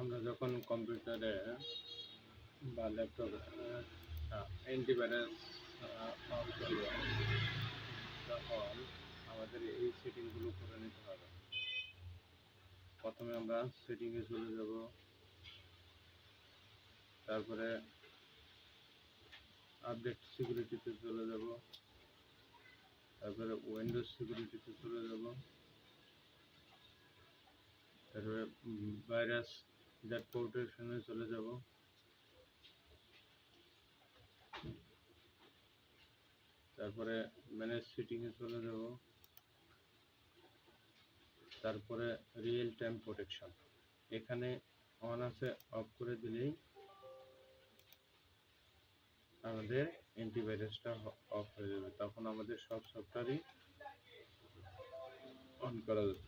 আমরা যখন কম্পিউটারে বা ল্যাপটপে অ্যান্টিভাইরাস অন করব, তখন আমাদের এই সেটিংগুলো করে নিতে হবে। প্রথমে আমরা সেটিংয়ে চলে যাব, তারপরে আপডেট সিকিউরিটিতে চলে যাব, তারপরে উইন্ডোজ সিকিউরিটিতে চলে যাব, তারপরে ভাইরাস দ্যাট প্রোটেকশনে চলে যাব, তারপরে ম্যানেজ সেটিংয়ে চলে যাব, তারপরে রিয়েল টাইম প্রোটেকশন এখানে অন আছে, অফ করে দিলেই আমাদের অ্যান্টিভাইরাসটা অফ হয়ে যাবে। তখন আমাদের সব সফটওয়্যারই অন করা যাবে।